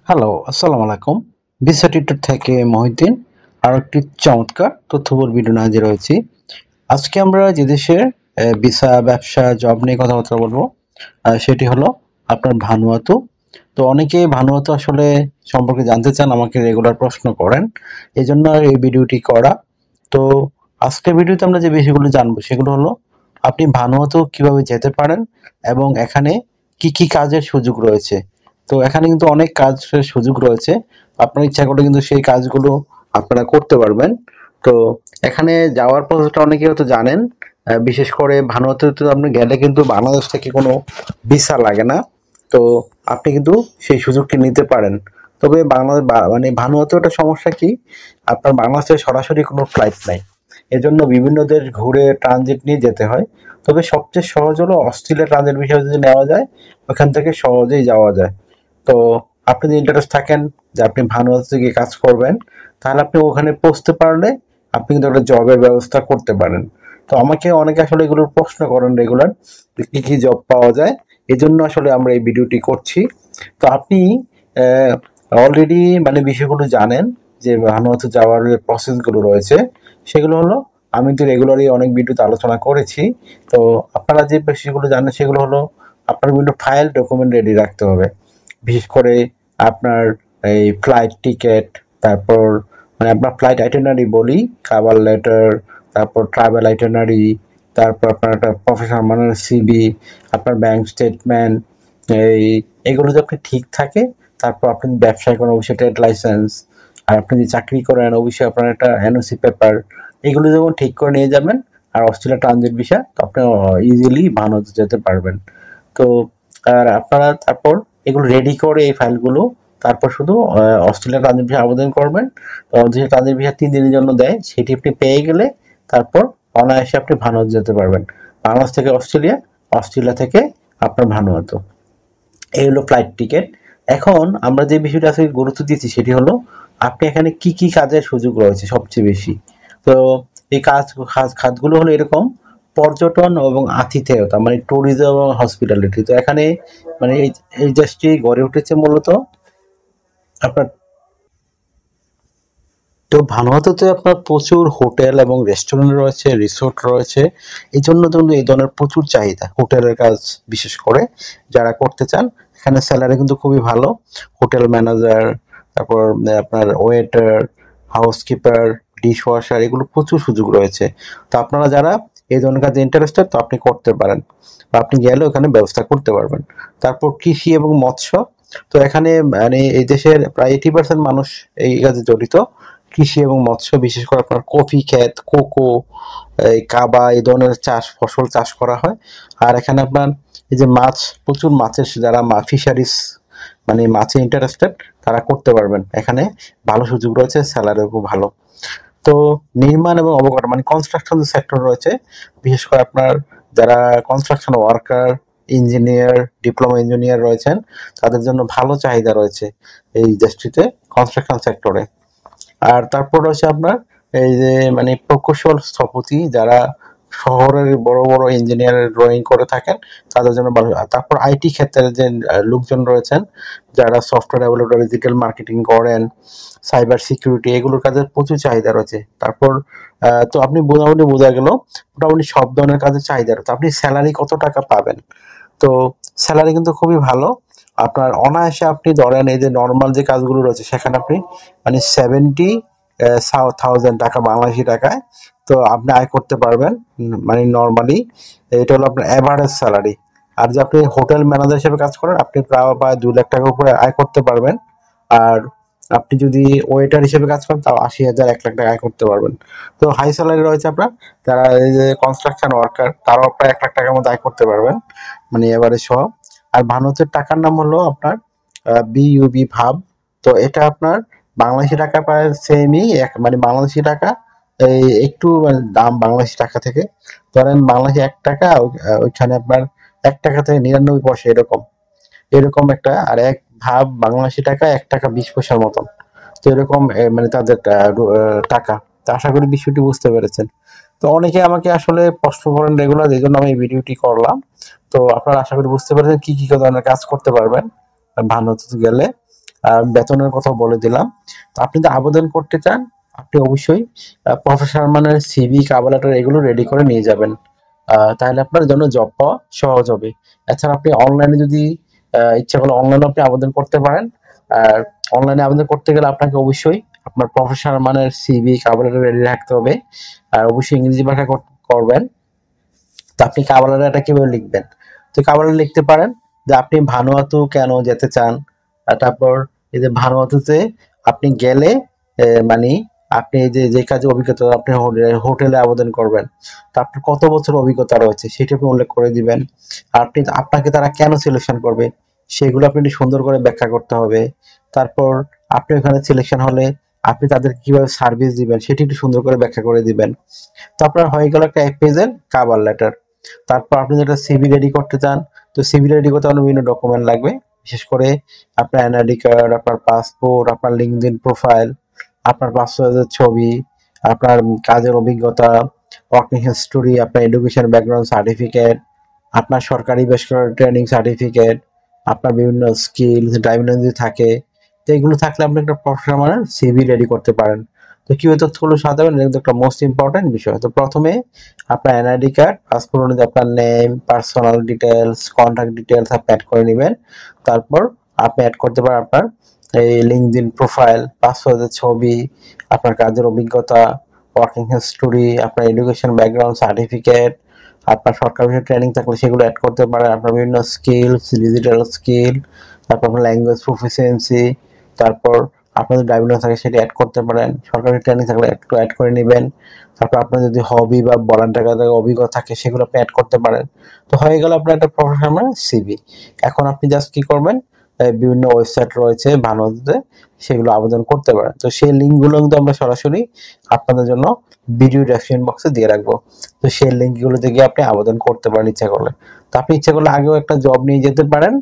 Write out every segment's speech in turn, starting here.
Hello, আসসালামু আলাইকুম। Visa tutor থেকে মহিউদ্দিন আরো একটি চমৎকার তথ্যবহুল ভিডিও নিয়ে হাজির হয়েছি। আজকে আমরা যে দেশের ভিসা, ব্যবসা, জব নিয়ে কথাবার্তা বলবো সেটি হলো আপনার ভানুয়াতু। তো অনেকেই ভানুয়াতু আসলে সম্পর্কে জানতে চান, আমাকে রেগুলার প্রশ্ন করেন। এজন্য এই ভিডিওটি করা। তো আজকের ভিডিওতে আমরা যে বিষয়গুলো জানবো সেগুলো হলো আপনি ভানুয়াতু কিভাবে যেতে পারেন এবং এখানে কি কি কাজের সুযোগ রয়েছে। তো এখানে কিন্তু অনেক কাজের সুযোগ রয়েছে। আপনার ইচ্ছা করলে কিন্তু সেই কাজগুলো আপনারা করতে পারবেন। তো এখানে যাওয়ার পথটা অনেকেই হয়তো জানেন। বিশেষ করে ভানুয়াতুতে আপনি গেলে কিন্তু বাংলাদেশ থেকে কোনো ভিসা লাগে না। তো আপনি কিন্তু সেই সুযোগটি নিতে পারেন। তবে মানে ভানুয়াতুর একটা সমস্যা কি? আপনার বাংলাদেশ থেকে সরাসরি কোনো ফ্লাইট নাই। এজন্য বিভিন্ন দেশ ঘুরে ট্রানজিট নিয়ে যেতে হয়। তবে সবচেয়ে সহজ হলো অস্ট্রেলিয়া ট্রানজিট ভিসা যদি নেওয়া যায়, ওখান থেকে সহজেই যাওয়া যায়। তো আপনি যদি ইন্টারেস্ট থাকেন যে আপনি ভানুয়াতুতে গিয়ে কাজ করবেন, তাহলে আপনি ওখানে পৌঁছতে পারলে আপনি কিন্তু একটা জবের ব্যবস্থা করতে পারেন। তো আমাকে অনেকে আসলে এগুলোর প্রশ্ন করেন রেগুলার যে কি কি জব পাওয়া যায়। এজন্য আসলে আমরা এই ভিডিওটি করছি। তো আপনি অলরেডি মানে বিষয়গুলো জানেন যে ভানুয়াতু যাওয়ার যে প্রসেসগুলো রয়েছে সেগুলো হলো আমি তো রেগুলারই অনেক ভিডিওতে আলোচনা করেছি। তো আপনারা যে বিষয়গুলো জানেন সেগুলো হলো আপনার বিভিন্ন ফাইল ডকুমেন্ট রেডি রাখতে হবে। বিশেষ করে আপনার এই ফ্লাইট টিকেট, তারপর মানে আপনার ফ্লাইট আইটিনারি বলি, কাভার লেটার, তারপর ট্রাভেল আইটিনারি, তারপর আপনার একটা প্রফেশনাল মানের সিভি, আপনার ব্যাংক স্টেটমেন্ট, এই এগুলো যদি আপনি ঠিক থাকে, তারপর আপনি ব্যবসায় কোনো অবশ্যই ট্রেড লাইসেন্স, আর আপনি যদি চাকরি করেন অবশ্যই আপনার একটা এনওসি পেপার, এগুলো যখন ঠিক করে নিয়ে যাবেন আর অস্ট্রেলিয়া ট্রানজিট ভিসা, তো আপনি ইজিলি ভারত যেতে পারবেন। তো আর আপনারা তারপর এগুলো রেডি করে এই ফাইলগুলো তারপর শুধু অস্ট্রেলিয়া ট্রানজিট ভিসা আবেদন করবেন। তো অস্ট্রেলিয়া ট্রানজিট ভিসা 3 দিনের জন্য দেয়, সেটি আপনি পেয়ে গেলে তারপর অনায়াসে আপনি ভানুয়াতু যেতে পারবেন। বাংলাদেশ থেকে অস্ট্রেলিয়া, অস্ট্রেলিয়া থেকে আপনার ভানুয়াতু। এই হলো ফ্লাইট টিকেট। এখন আমরা যে বিষয়টা আজকে গুরুত্ব দিচ্ছি সেটি হলো আপনি এখানে কি কি কাজের সুযোগ রয়েছে সবচেয়ে বেশি। তো এই খাতগুলো হলো এরকম: পর্যটন এবং আতিথেয়তা, মানে ট্যুরিজম এবং হসপিটালিটি। তো এখানে মানে এই দেশটি গড়ে উঠেছে মূলত আপনার। তো ভানুয়াতুতে আপনার প্রচুর হোটেল এবং রেস্টুরেন্ট রয়েছে, রিসোর্ট রয়েছে। এই জন্য কিন্তু এই ধরনের প্রচুর চাহিদা হোটেলের কাজ, বিশেষ করে যারা করতে চান। এখানে স্যালারি কিন্তু খুবই ভালো। হোটেল ম্যানেজার, তারপর আপনার ওয়েটার, হাউসকিপার, ডিশ ওয়াশার, এগুলো প্রচুর সুযোগ রয়েছে। তো আপনারা যারা এই ধরনের কাজে ইন্টারেস্টেড, তো আপনি করতে পারেন বা আপনি গেলে ওখানে ব্যবস্থা করতে পারবেন। তারপর কৃষি এবং মৎস্য। তো এখানে মানে এই দেশের প্রায় 80% মানুষ এই কাজে জড়িত। কৃষি এবং মৎস্য, বিশেষ করে আপনার কফি ক্ষেত, কোকো, এই কাবা, এই ধরনের ফসল চাষ করা হয়। আর এখানে আপনার এই যে মাছ, প্রচুর মাছের যারা ফিশারিস মানে মাছে ইন্টারেস্টেড, তারা করতে পারবেন। এখানে ভালো সুযোগ রয়েছে, স্যালারিও খুব ভালো। তো নির্মাণ এবং অবকাঠামো মানে কনস্ট্রাকশন সেক্টর রয়েছে। বিশেষ করে আপনার যারা construction worker, engineer, diploma engineer রয়েছেন, তাদের জন্য ভালো চাহিদা রয়েছে এই দেশটিতে কনস্ট্রাকশন সেক্টরে। আর তারপর রয়েছে আপনার এই যে মানে প্রকৌশল স্থপতি, যারা শহরের বড় বড় ইঞ্জিনিয়ারের ড্রয়িং করে থাকেন, তাদের জন্য ভালো। আর তারপর আইটি ক্ষেত্রে যে লোকজন রয়েছেন, যারা সফটওয়্যার ডেভেলপার, ডিজিটাল মার্কেটিং করেন, সাইবার সিকিউরিটি, এগুলোর কাজের প্রচুর চাহিদা রয়েছে। তারপর তো আপনি মোটামুটি বোঝা গেল মোটামুটি সব ধরনের কাজের চাহিদা রয়েছে। আপনি স্যালারি কত টাকা পাবেন? তো স্যালারি কিন্তু খুবই ভালো। আপনার অনায়াসে আপনি ধরেন এই যে নর্মাল যে কাজগুলো রয়েছে সেখানে আপনি মানে 70,000 টাকা বাংলাদেশি টাকায় তো আপনি আয় করতে পারবেন। মানে নর্মালি এটা হলো আপনার অ্যাভারেজ স্যালারি। আর যে আপনি হোটেল ম্যানেজার হিসেবে কাজ করেন, আপনি প্রায় 2 লাখ টাকার উপরে আয় করতে পারবেন। আর আপনি যদি ওয়েটার হিসেবে কাজ করেন, তাও 80,000, 1 লাখ টাকা আয় করতে পারবেন। তো হাই স্যালারি রয়েছে আপনার যারা এই যে কনস্ট্রাকশন ওয়ার্কার, তারাও প্রায় 1 লাখ টাকার মতো আয় করতে পারবেন, মানে এভারেজ সহ। আর ভানুতের টাকার নাম হলো আপনার বিইউবি ভাব। তো এটা আপনার বাংলাদেশি টাকা প্রায় সেমই, মানে বাংলাদেশি টাকা এই একটু মানে দাম বাংলাদেশি টাকা থেকে। ধরেন বাংলাদেশি 1 টাকা, ওইখানে আপনার 1 টাকা থেকে 99 পয়সা, এরকম এরকম একটা। আর এক ভাব বাংলাদেশি টাকা 1 টাকা 20 পয়সার মতন। তো এরকম মানে তাদের টাকা। তো আশা করি বিষয়টি বুঝতে পেরেছেন। তো অনেকে আমাকে আসলে প্রশ্ন করেন রেগুলার, এই জন্য আমি এই ভিডিওটি করলাম। তো আপনারা আশা করি বুঝতে পেরেছেন কি কি ধরনের কাজ করতে পারবেন ভানুতে গেলে। বেতনের কথা বলে দিলাম। তো আপনি যদি আবেদন করতে চান আপনি অবশ্যই প্রফেশনাল মানের সিভি, কভার লেটার এগুলো রেডি করে নিয়ে যাবেন। তাহলে আপনার জন্য জব পাওয়া সহজ হবে। এছাড়া আপনি অনলাইনে যদি ইচ্ছা করলে অনলাইনে আপনি আবেদন করতে পারেন। আর অনলাইনে আবেদন করতে গেলে আপনাকে অবশ্যই আপনার প্রফেশনাল মানের সিভি, কভার লেটার রেডি রাখতে হবে। আর অবশ্যই ইংরেজি ভাষা করবেন। তো আপনি কভার লেটারটা কিভাবে লিখবেন? তো কভার লেটার লিখতে পারেন যে আপনি ভানুয়াতু কেন যেতে চান। তারপর এই যে ভানুয়াতুতে আপনি গেলে মানে আপনি এই যে কাজে অভিজ্ঞতা, আপনি হোটেলে আবেদন করবেন, তো আপনার কত বছর অভিজ্ঞতা রয়েছে সেটা আপনি উল্লেখ করে দিবেন। আর আপনাকে তারা কেন সিলেকশন করবে সেগুলো আপনি একটু সুন্দর করে ব্যাখ্যা করতে হবে। তারপর আপনি ওখানে সিলেকশন হলে আপনি তাদেরকে কিভাবে সার্ভিস দিবেন সেটি একটু সুন্দর করে ব্যাখ্যা করে দিবেন। তো আপনার হয়ে গেল একটা 1 পেজের কভার লেটার। তারপর আপনি যেটা সিভি রেডি করতে চান, তো সিভি রেডি করতে আপনার বিভিন্ন ডকুমেন্ট লাগবে। বিশেষ করে আপনার এনআইডি কার্ড, আপনার পাসপোর্ট, আপনার লিঙ্কডইন প্রোফাইল, আপনার পাসপোর্টের ছবি, আপনার কাজের অভিজ্ঞতা, ওয়ার্কিং হিস্টোরি, আপনার এডুকেশন ব্যাকগ্রাউন্ড সার্টিফিকেট, আপনার সরকারি বেসরকারি ট্রেনিং সার্টিফিকেট, আপনার বিভিন্ন স্কিলস, ড্রাইভিং লাইসেন্স থাকে। তো এগুলো থাকলে আপনি একটা প্রফেশনাল মানে সিভি রেডি করতে পারেন। তো কিভাবে তথ্যগুলো সাজাবেন এটা কিন্তু একটা মোস্ট ইম্পর্টেন্ট বিষয়। তো প্রথমে আপনার এনআইডি কার্ড, পাসপোর্ট অনুযায়ী আপনার name, personal details, contact details আপনি অ্যাড করে নেবেন। তারপর আপনি অ্যাড করতে পারেন আপনার এই লিঙ্কডইন প্রোফাইল, পাসপোর্টের ছবি, আপনার কাজের অভিজ্ঞতা, ওয়ার্কিং হিস্টোরি, আপনার এডুকেশন ব্যাকগ্রাউন্ড সার্টিফিকেট, আপনার সরকারি ট্রেনিং থাকলে সেগুলো অ্যাড করতে পারেন, আপনার বিভিন্ন স্কিলস, ডিজিটাল স্কিল, তারপর আপনার ল্যাঙ্গুয়েজ প্রফিসিয়েন্সি, তারপর আপনাদের ড্রাইভিং লাইসেন্স থাকে সেটা অ্যাড করতে পারেন, সরকারি ট্রেনিং থাকলে একটু অ্যাড করে নেবেন। তারপর আপনার যদি হবি বা ভলান্টিয়ার কাজে অভিজ্ঞতা থাকে সেগুলো আপনি অ্যাড করতে পারেন। তো হয়ে গেল আপনার একটা প্রফেশনাল সিভি। এখন আপনি জাস্ট কি করবেন, বিভিন্ন ওয়েবসাইট রয়েছে ভালোতে, সেগুলো আবেদন করতে পারেন। তো সেই লিঙ্কগুলো কিন্তু আমরা সরাসরি আপনাদের জন্য ভিডিও ডেসক্রিপশন বক্সে দিয়ে রাখবো। তো সেই লিঙ্কগুলোতে গিয়ে আপনি আবেদন করতে পারেন ইচ্ছা করলে। তো আপনি ইচ্ছা করলে আগেও একটা জব নিয়ে যেতে পারেন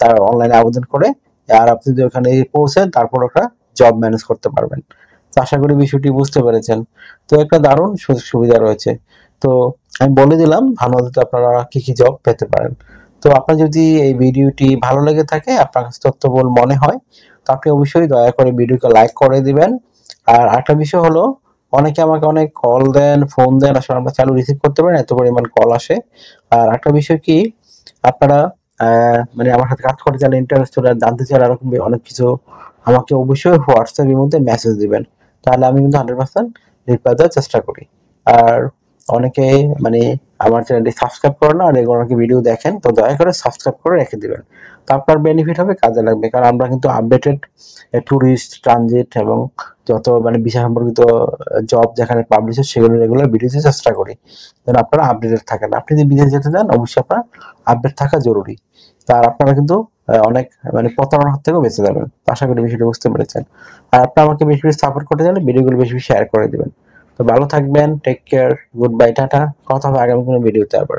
তার অনলাইনে আবেদন করে। আর আপনি যদি ওখানে পৌঁছেন তারপর একটা জব ম্যানেজ করতে পারবেন। তো আশা করি বিষয়টি বুঝতে পেরেছেন। তো একটা দারুণ সুযোগ সুবিধা রয়েছে। তো আমি বলে দিলাম ভালোমতো আপনারা কি কি জব পেতে পারেন। তো আপনার যদি এই ভিডিওটি ভালো লেগে থাকে, আপনার কাছে তথ্যবহুল মনে হয়, তো আপনি অবশ্যই দয়া করে ভিডিওকে লাইক করে দিবেন। আর একটা বিষয় হলো, অনেকে আমাকে অনেক কল দেন, ফোন দেন, আসলে আমরা চালু রিসিভ করতে পারি না, এত পরিমাণ কল আসে। আর একটা বিষয় কি, আপনারা মানে আমার সাথে কাজ করতে চাইলে, ইন্টারেস্টেড আর জানতে চাইলে এরকম অনেক কিছু, আমাকে অবশ্যই হোয়াটসঅ্যাপ এর মধ্যে মেসেজ দিবেন। তাহলে আমি কিন্তু 100% রিপ্লাই দেওয়ার চেষ্টা করি। আর অনেকে মানে আমার চ্যানেলটি সাবস্ক্রাইব করেন না, আর রেগুলার ভিডিও দেখেন, তো দয়া করে সাবস্ক্রাইব করে রেখে দিবেন। তো আপনার বেনিফিট হবে, কাজে লাগবে। কারণ আমরা কিন্তু আপডেটেড ট্যুরিস্ট, ট্রানজিট এবং যত মানে ভিসা সম্পর্কিত জব যেখানে পাবলিশ হয় সেগুলো রেগুলার ভিডিও দিতে চেষ্টা করি, যেন আপনারা আপডেটেড থাকেন। আপনি যদি বিদেশ যেতে চান অবশ্যই আপনার আপডেট থাকা জরুরি। আর আপনারা কিন্তু অনেক মানে প্রতারণার হাত থেকেও বেঁচে যাবেন। আশা করি বিষয়টা বুঝতে পেরেছেন। আর আপনি আমাকে বেশি বেশি সাপোর্ট করতে চাইলে ভিডিওগুলো বেশি বেশি শেয়ার করে দিবেন। তো ভালো থাকবেন, take care, good bye, tata. কথা হবে আগামী কোনো ভিডিওতে আবার।